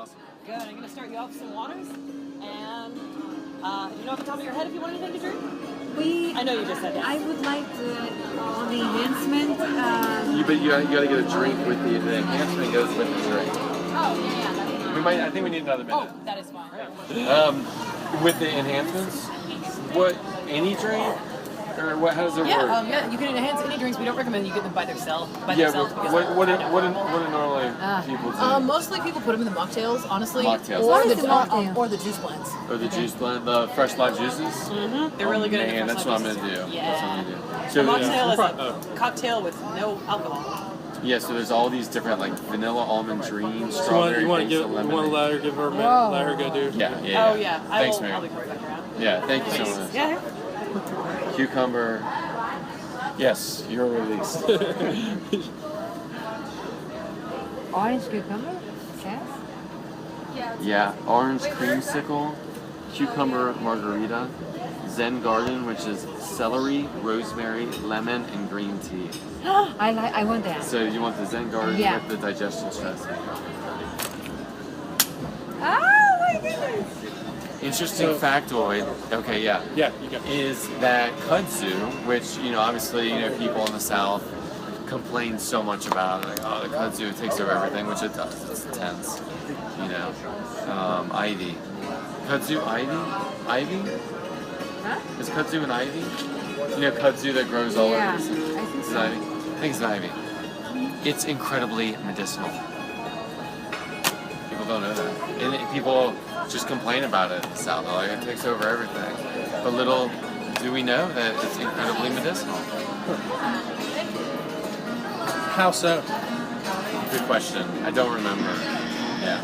Awesome. Good. I'm going to start you off with some waters. And you know off the top of your head if you want anything to drink? I know you just said that. I would like all the enhancement. But you got to get a drink with the enhancement goes with the drink. Oh, yeah, that's fine. I think we need another minute. Oh, that is fine. With the enhancements, any drink? Or how does it work? Yeah, you can enhance any drinks. We don't recommend you get them by themselves. What do normally people do? Mostly people put them in the mocktails, honestly. Mocktails. Or the juice blends. Or the juice blend, the fresh lime juices? Mm-hmm. They're really good at the fresh that's what I'm lime going to do. juices. That's what I'm going to do. So, a mocktail is a cocktail with no alcohol. Yeah, so there's all these different, like, vanilla almond dream, strawberry, you want to let her give her a minute, let her go do. Yeah. Oh, yeah. Thanks, Mary. I'll be right back around. Yeah, thank you so much. Yeah. Cucumber. Yes, you're released. Orange cucumber? Yes? Yeah, orange creamsicle, cucumber margarita, Zen Garden, which is celery, rosemary, lemon, and green tea. I want that. So you want the Zen Garden with the digestion stress. Oh my goodness! Interesting factoid. Okay, yeah. Yeah, you go. Is that kudzu, which obviously people in the South complain so much about, like, oh, the kudzu takes over everything, which it does. It's intense. Ivy. Kudzu ivy? Ivy? Huh? Is kudzu an ivy? Kudzu that grows all over. I think It's so. an ivy. I think it's an ivy. It's incredibly medicinal. People don't know that. And people just complain about it in the South. Like, it takes over everything. But little do we know that it's incredibly medicinal. How so? Good question. I don't remember. Yeah.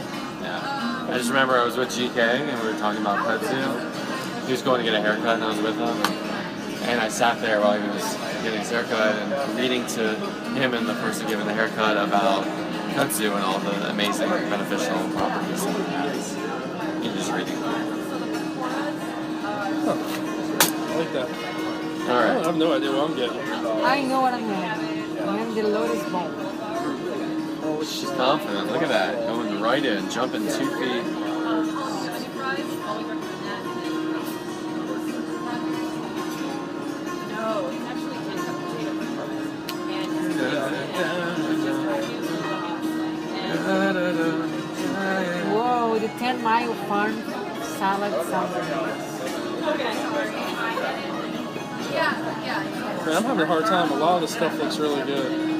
I just remember I was with GK and we were talking about kudzu. He was going to get a haircut and I was with him. And I sat there while he was getting his haircut and reading to him and the person giving the haircut about kudzu and all the amazing beneficial properties that it has. You're just reading. Huh. I like that. All right. I have no idea what I'm getting. I know what I'm having. I'm having the lotus ball. Oh, she's confident. Look at that. Going right in, jumping 2 feet. Whoa, the 10-mile farm salad sounds amazing. Man, I'm having a hard time. A lot of this stuff looks really good.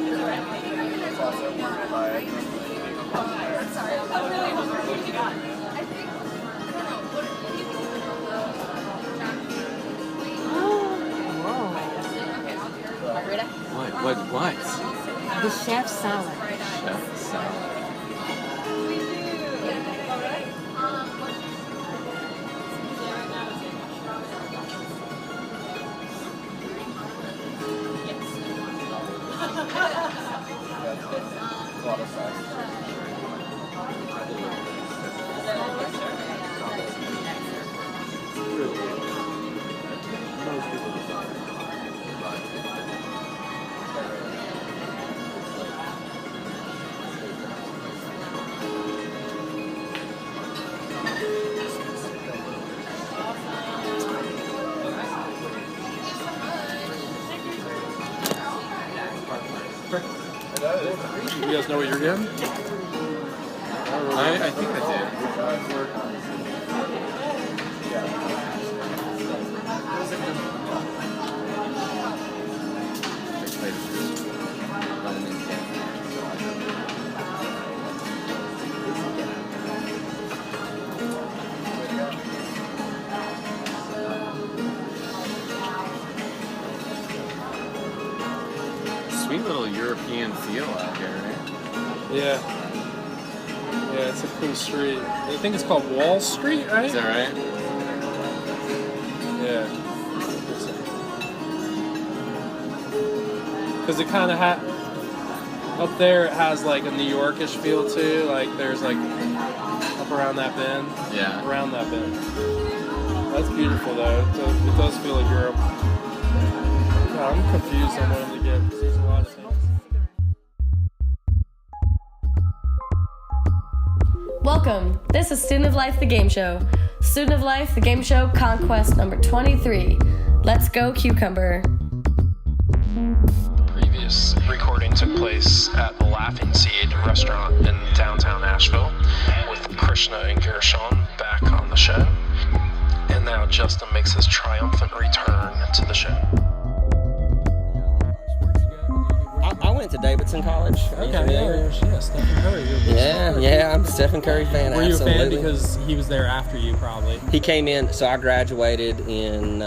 What? The chef salad. Chef salad. You guys know what you're getting? I think I Sweet little European feel out here, right? Yeah, it's a cool street. I think it's called Wall Street, right? Is that right? Yeah. Because it kind of up there it has like a New Yorkish feel too. Like there's like up around that bend. Yeah. Around that bend. That's beautiful though. It does feel like Europe. Yeah, I'm confused on what I'm to get because there's a lot of things. Welcome. This is Student of Life, the game show. Student of Life, the game show, conquest number 23. Let's go, Cucumber. Previous recording took place at the Laughingseed restaurant in downtown Asheville with Krishna and Gershon back on the show. And now Justin makes his triumphant return to the show. I went to Davidson College. Okay, yeah, Stephen Curry. Yeah, I'm a Stephen Curry fan. Were you absolutely. a fan because he was there after you, probably? He came in, so I graduated in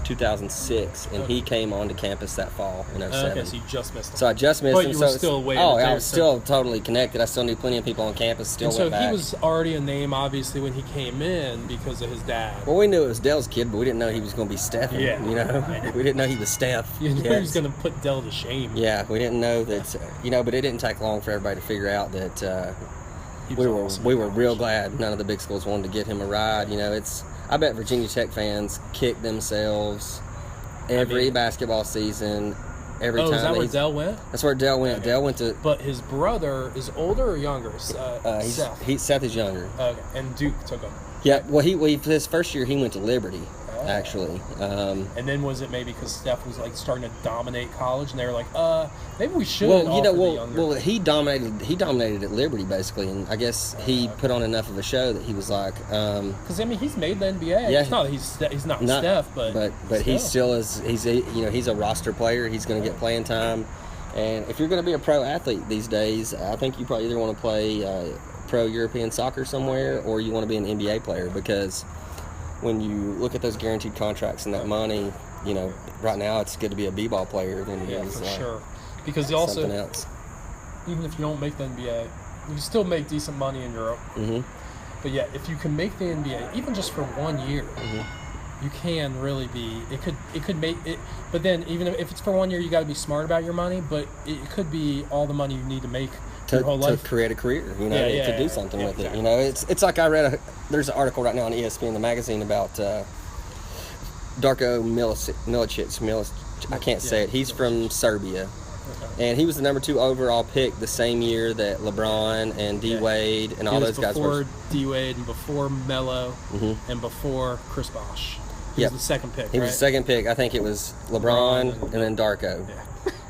2006, and he came onto campus that fall in 07. Okay, so you just missed him. So I just missed but him. you so were still waiting. Oh, I was still totally connected. I still knew plenty of people on campus. Still and went so back. he was already a name, obviously, when he came in because of his dad. Well, we knew it was Dell's kid, but we didn't know he was going to be Stephen. Yeah. You know, we didn't know he was Steph. You knew yet. he was going to put Dell to shame. Yeah, we didn't know that. But it didn't take long for everybody to figure out that we were real glad none of the big schools wanted to get him a ride. You know, I bet Virginia Tech fans kick themselves every basketball season. Every time. Oh, is that where Dell went? That's where Dell went. Okay. Dell went to. But his brother is older or younger? Seth. Seth is younger. Okay, and Duke took him. Yeah, well, his first year he went to Liberty, actually. And then was it maybe because Steph was like starting to dominate college, and they were like, maybe we should. He dominated at Liberty basically, and I guess he put on enough of a show that he was like. Because he's made the NBA. Yeah, it's not he's not Steph, but he still is. He's a roster player. He's going to get playing time, and if you're going to be a pro athlete these days, I think you probably either want to play pro European soccer somewhere, or you want to be an NBA player, because when you look at those guaranteed contracts and that money, right now it's good to be a b-ball player than it is for sure. Because also, something else. Even if you don't make the NBA, you can still make decent money in Europe. Mm-hmm. But yeah, if you can make the NBA, even just for 1 year, you can really be. It could make it. But then even if it's for 1 year, you got to be smart about your money. But it could be all the money you need to make. To create a career, to do something with it. It's like I read there's an article right now on ESPN, the magazine, about Darko Milicic. I can't say it. He's from Serbia. Okay. And he was the number 2 overall pick the same year that LeBron and D Wade and all those guys were. Before D Wade and before Melo and before Chris Bosh. He was the second pick. He was the second pick. I think it was LeBron and then Darko. Yeah.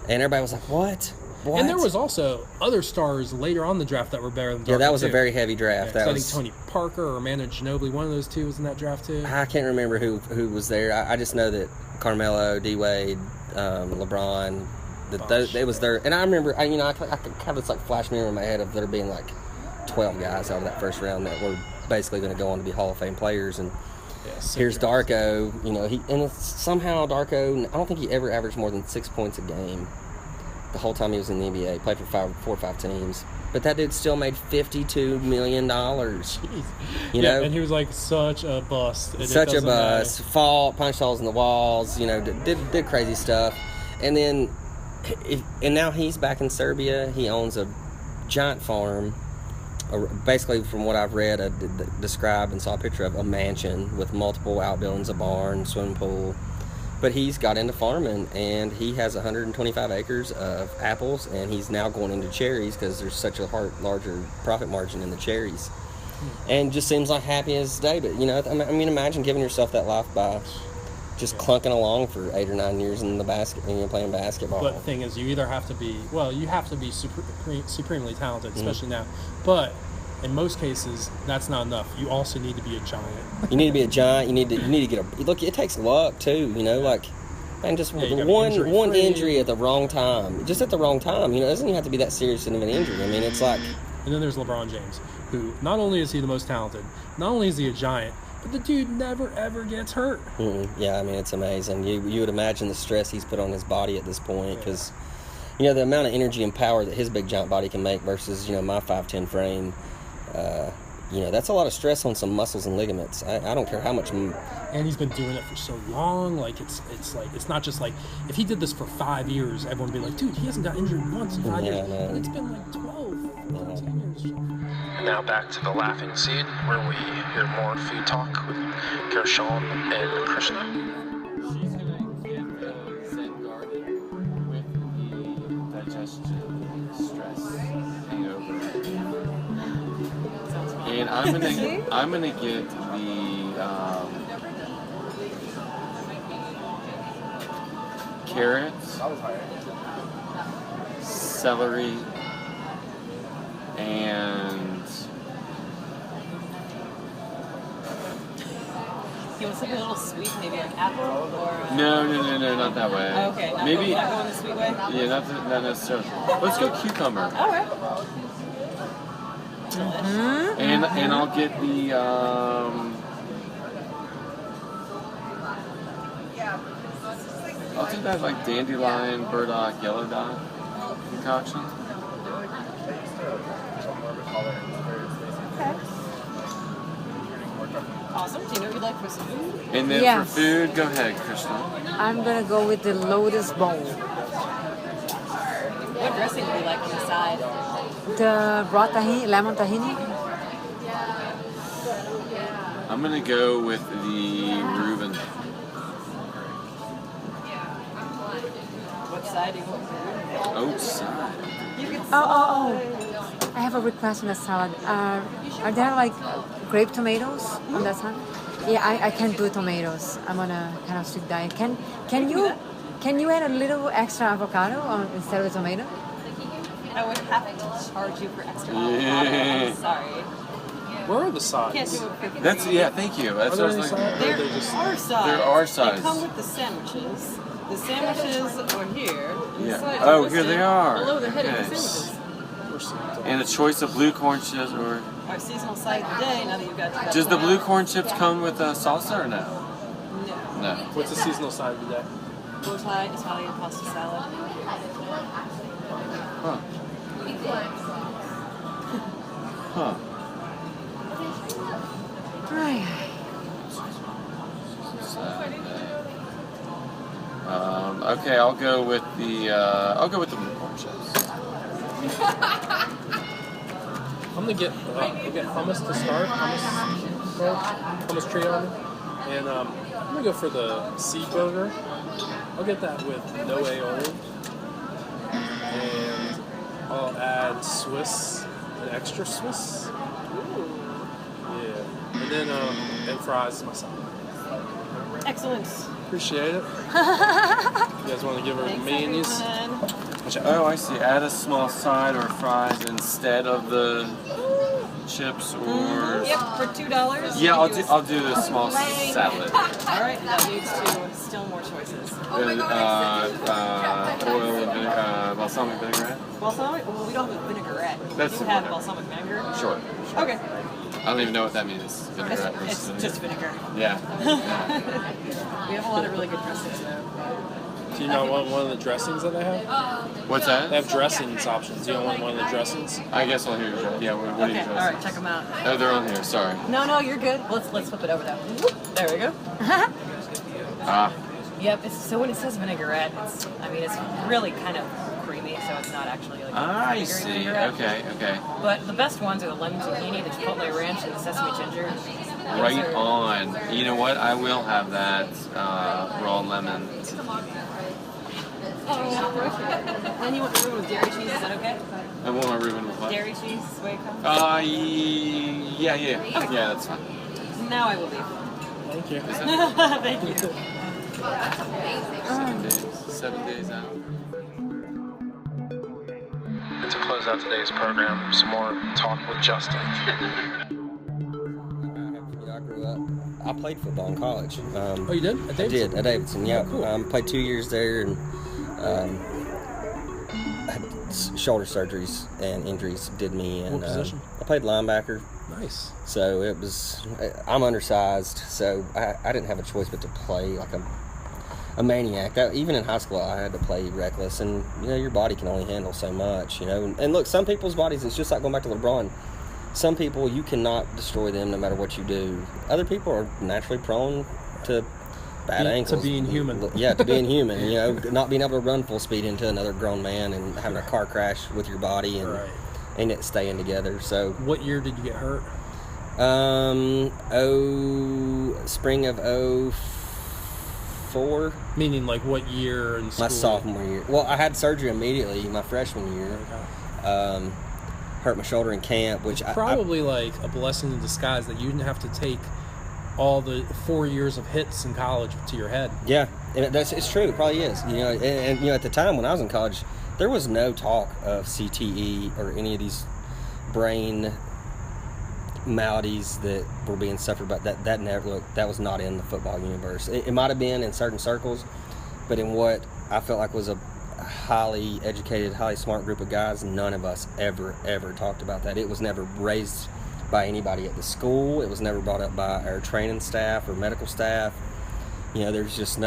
And everybody was like, "What?" And there was also other stars later on in the draft that were better than Darko. Yeah, that was a very heavy draft. I think Tony Parker or Manu Ginobili, one of those two was in that draft too. I can't remember who was there. I just know that Carmelo, D Wade, LeBron, it was there. And I remember, I could have this like flash memory in my head of there being like 12 guys out of that first round that were basically going to go on to be Hall of Fame players. And here's Darko. Somehow Darko, I don't think he ever averaged more than 6 points a game. The whole time he was in the NBA, played for 4 or 5 teams, but that dude still made $52 million. And he was like such a bust. Such a bust. Punched holes in the walls. Did crazy stuff, and then, now he's back in Serbia. He owns a giant farm. Basically, from what I've read, described and saw a picture of a mansion with multiple outbuildings, a barn, swimming pool. But he's got into farming, and he has 125 acres of apples, and he's now going into cherries because there's such a larger profit margin in the cherries. And just seems like happy as day. But, imagine giving yourself that life by just clunking along for 8 or 9 years in the playing basketball. But the thing is, you either have to be, supremely talented, especially now. But in most cases, that's not enough. You also need to be a giant. You need to be a giant. You need to get look. It takes luck too. Just one injury at the wrong time. Just at the wrong time. It doesn't even have to be that serious of an injury. It's like. And then there's LeBron James, who not only is he the most talented, not only is he a giant, but the dude never ever gets hurt. Yeah, it's amazing. You would imagine the stress he's put on his body at this point, because the amount of energy and power that his big giant body can make versus my 5'10" frame. That's a lot of stress on some muscles and ligaments. I don't care how much. And he's been doing it for so long. Like it's not just like if he did this for 5 years, everyone would be like, dude, he hasn't got injured once in 5 years. No. And it's been like 12, 13 years. And now back to the Laughingseed, where we hear more food talk with Gershon and Krishna. She's gonna get the Zen garden with the digestion, stress, hangover. Sounds fun. And I'm gonna get the carrots, celery, and You want something a little sweet, maybe like apple or? no, not that way. Oh, okay, Maybe. not going the sweet way. Yeah, not necessarily. Let's go cucumber. All right. And I'll get the I'll do that like dandelion, burdock, yellow dot concoction. Okay. Awesome. Do you know what you'd like for some food? And then Yes. for food, go ahead, Krishna. I'm gonna go with the lotus bowl. What dressing would you like on the side? The raw tahini, lemon tahini. I'm gonna go with the Reuben. What side do you want for food? Oat side. You can Oh. I have a request on the salad. Are there like grape tomatoes on that side? Yeah, I can't do tomatoes. I'm on a kind of strict diet. Can you add a little extra avocado instead of the tomato? I would have to charge you for extra Yeah. avocado. I'm sorry. Where are the sides? Can't do it for Thank you. That's Are what I there was any thinking. sides? There They just- are sides. There are sides. They come with the sandwiches. The sandwiches are here. The Yeah. sides Oh, are here listed they are. Below the heading of the Okay. sandwiches. And a choice of blue corn chips, or Our seasonal side of the day, now that you've got to does the blue corn chips come with salsa or no? No. No. What's the seasonal side of the day? Bow tie, Italian pasta salad. Huh. Huh. Ay. Okay, I'll go with the blue corn chips. I'm gonna get hummus to start, hummus trio, and I'm gonna go for the seed burger. I'll get that with no aioli, and I'll add Swiss, an extra Swiss. Yeah, and then and fries myself. Excellent. Appreciate it. You guys want to give her mayonnaise? Oh, I see. Add a small side or fries instead of the chips, or Yep, for $2. yeah, I'll do the small salad. All right, that leads to still more choices. Oil and vinegar, balsamic vinaigrette. Balsamic? Well, we don't have a vinaigrette. That's you have whatever. balsamic vinegar. Sure. Okay. I don't even know what that means. Vinaigrette versus It's just vinegar. Yeah. We have a lot of really good dressings though. Do you not want one of the dressings that they have? What's They that? have dressings options. You don't want one of the dressings? I guess I'll hear you. Yeah. What are Okay, you all right, dressing? check them out. Oh, they're on here. Sorry. No, you're good. Let's flip it over though. There we go. Ah. Yep. So when it says vinaigrette, it's really kind of creamy, so it's not actually like. I vinegary see. vinaigrette. Okay. But the best ones are the lemon zucchini, the chipotle ranch, and the sesame ginger. Right Those are- on. You know what? I will have that raw lemon. And you want the Reuben with dairy cheese? Is that okay? I want my Reuben with what? Dairy cheese, is the way it comes. Yeah. Yeah, that's fine. Now I will leave. Thank you. Thank you. 7 days out. And to close out today's program, some more talk with Justin. I grew up. I played football in college. Oh, you did? At I Davidson? did at Davidson. Yeah, Oh, cool. played 2 years there, and had shoulder surgeries and injuries did me. And What position? I played linebacker. Nice. So it was. I'm undersized, so I didn't have a choice but to play like a maniac. Even in high school, I had to play reckless, and your body can only handle so much. And look, some people's bodies, it's just like going back to LeBron. Some people, you cannot destroy them no matter what you do. Other people are naturally prone to bad ankles. To being human. Yeah, to being human. Not being able to run full speed into another grown man and having a car crash with your body and Right. and it staying together. So What year did you get hurt? spring of 94. Meaning, like, what year in school? My sophomore year. Well, I had surgery immediately my freshman year. Okay. Hurt my shoulder in camp, which probably like a blessing in disguise that you didn't have to take all the 4 years of hits in college to your head. Yeah, and it's true. It probably is. You know, and you know, at the time when I was in college, there was no talk of CTE or any of these brain maladies that were being suffered by. That was not in the football universe. It might have been in certain circles, but in what I felt like was a highly educated, highly smart group of guys, none of us ever talked about that. It was never raised by anybody at the school. It was never brought up by our training staff or medical staff. You know, there was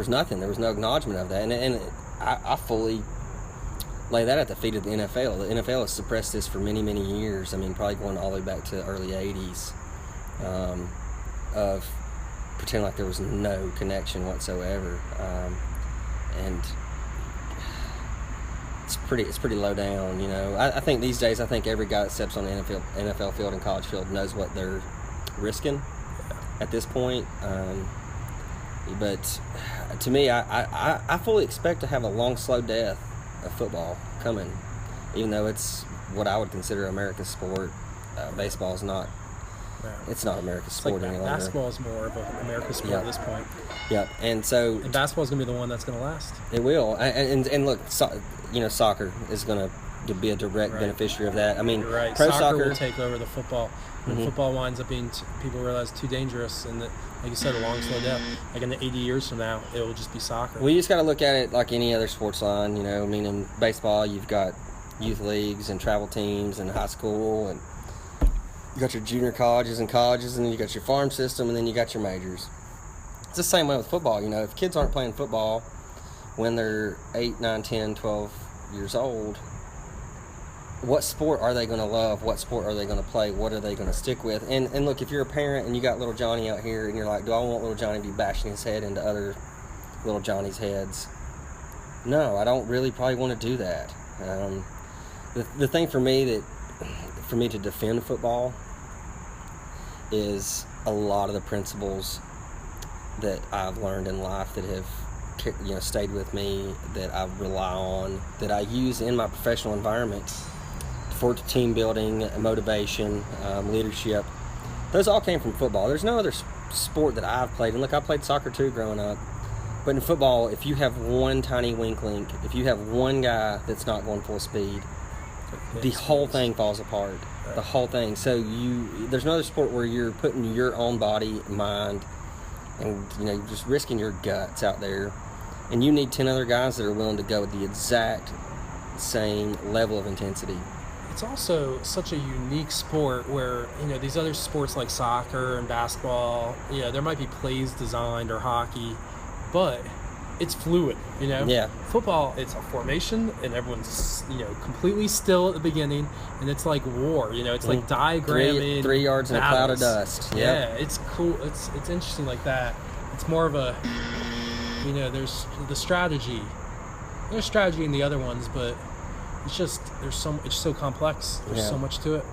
nothing. There was no acknowledgement of that. And I fully lay that at the feet of the NFL. The NFL has suppressed this for many, many years. I mean, probably going all the way back to the early 80s, of pretending like there was no connection whatsoever. And it's pretty low down, you know. I think these days, I think every guy that steps on the NFL field and college field knows what they're risking at this point. But to me, I fully expect to have a long, slow death of football coming, even though it's what I would consider America's sport. Baseball is not. It's not America's sport any longer. Basketball is more of an America's sport at this point. Yeah, and basketball is going to be the one that's going to last. It will, and look, soccer is going to be a direct beneficiary of that. I mean, you're right. Pro soccer will take over the football. When football winds up being, people realize too dangerous, and that, like you said, a long, slow death. Like in the 80 years from now, it will just be soccer. Well, you just got to look at it like any other sports line. You know, I mean, in baseball, you've got youth leagues and travel teams and high school, and you got your junior colleges, and then you got your farm system, and then you got your majors. It's the same way with football. You know, if kids aren't playing football when they're 8, 9, 10, 12 years old, what sport are they going to love? What sport are they going to play? What are they going to stick with? And look, if you're a parent and you got little Johnny out here and you're like, do I want little Johnny to be bashing his head into other little Johnny's heads? No, I don't really probably want to do that. The thing for me to defend football is a lot of the principles that I've learned in life that have, you know, stayed with me, that I rely on, that I use in my professional environment for team building, motivation, leadership. Those all came from football. There's no other sport that I've played, and look, I played soccer too growing up, but in football, if you have one tiny weak link, if you have one guy that's not going full speed, the whole thing falls apart. The whole thing. So there's no other sport where you're putting your own body, mind, and you know, just risking your guts out there, and you need 10 other guys that are willing to go with the exact same level of intensity. It's also such a unique sport where, you know, these other sports like soccer and basketball, you know, there might be plays designed, or hockey, but it's fluid, you know? Yeah. Football, it's a formation, and everyone's, you know, completely still at the beginning, and it's like war, you know? It's like diagramming. 3 yards in a cloud of dust. Yep. Yeah, it's cool. It's interesting like that. It's more of a, you know, there's the strategy. There's strategy in the other ones, but it's just, it's so complex. There's so much to it.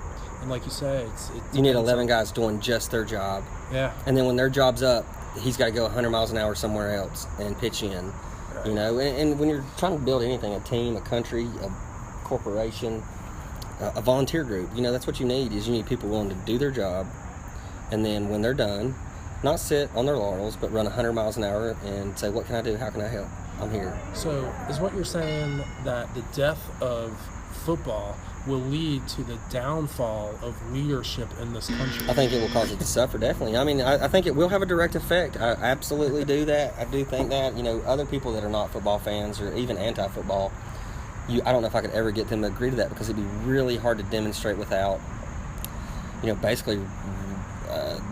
And like you say, you need 11 guys doing just their job. Yeah. And then when their job's up, he's got to go 100 miles an hour somewhere else and pitch in. Right. You know, and when you're trying to build anything, a team, a country, a corporation, a volunteer group, you know, that's what you need people willing to do their job, and then when they're done, not sit on their laurels, but run 100 miles an hour and say, what can I do? How can I help? I'm here. So is what you're saying that the death of football will lead to the downfall of leadership in this country? I think it will cause it to suffer, definitely. I mean, I think it will have a direct effect. I absolutely do that. I do think that, you know, other people that are not football fans or even anti-football, I don't know if I could ever get them to agree to that, because it'd be really hard to demonstrate without, you know, basically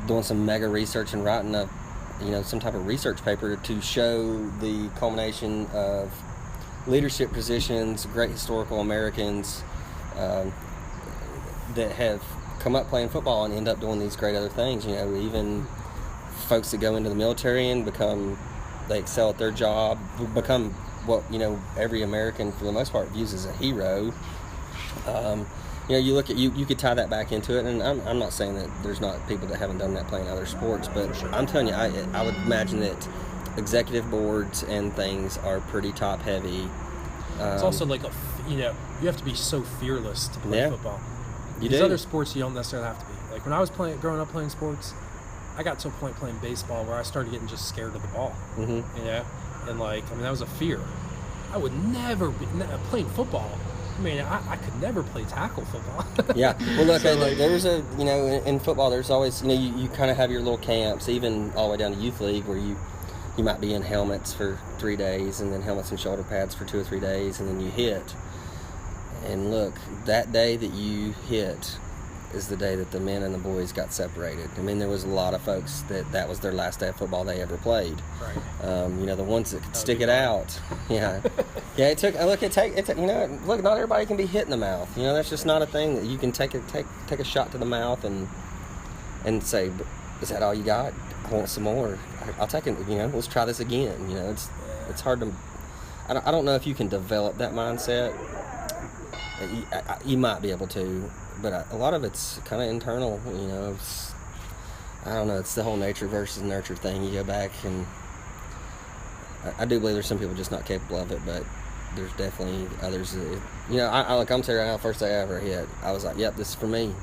doing some mega research and writing some type of research paper to show the culmination of leadership positions, great historical Americans that have come up playing football and end up doing these great other things. You know, even folks that go into the military and they excel at their job, become what, you know, every American for the most part views as a hero. you know, you look at you could tie that back into it, and I'm not saying that there's not people that haven't done that playing other sports, but I'm telling you, I would imagine that executive boards and things are pretty top heavy. It's also like you have to be so fearless to play football. These other sports you don't necessarily have to be. Like when I was growing up playing sports, I got to a point playing baseball where I started getting just scared of the ball. Mm-hmm. You know, and that was a fear. I would never be playing football. I mean, I could never play tackle football. Yeah. Well, look, there's in football, there's always, you kind of have your little camps, even all the way down to youth league, where you might be in helmets for 3 days, and then helmets and shoulder pads for 2 or 3 days, and then you hit. And look, that day that you hit is the day that the men and the boys got separated. I mean, there was a lot of folks that was their last day of football they ever played. Right. The ones that could stick it out. Yeah. Yeah. Look, not everybody can be hit in the mouth. That's just not a thing that you can take a shot to the mouth and say, is that all you got? I want some more. I'll take it. Let's try this again. It's hard to. I don't know if you can develop that mindset. You might be able to, but a lot of it's kind of internal. I don't know. It's the whole nature versus nurture thing. You go back, and I do believe there's some people just not capable of it, but there's definitely others. I'm telling you, first day I ever hit, I was like, "Yep, this is for me.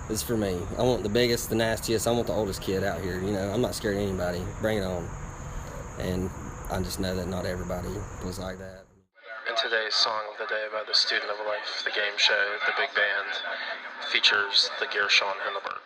This is for me. I want the biggest, the nastiest. I want the oldest kid out here. I'm not scared of anybody. Bring it on." And I just know that not everybody was like that. And today's song of the day by the Student of Life, the game show, the big band, features the Gershon Hindenburg.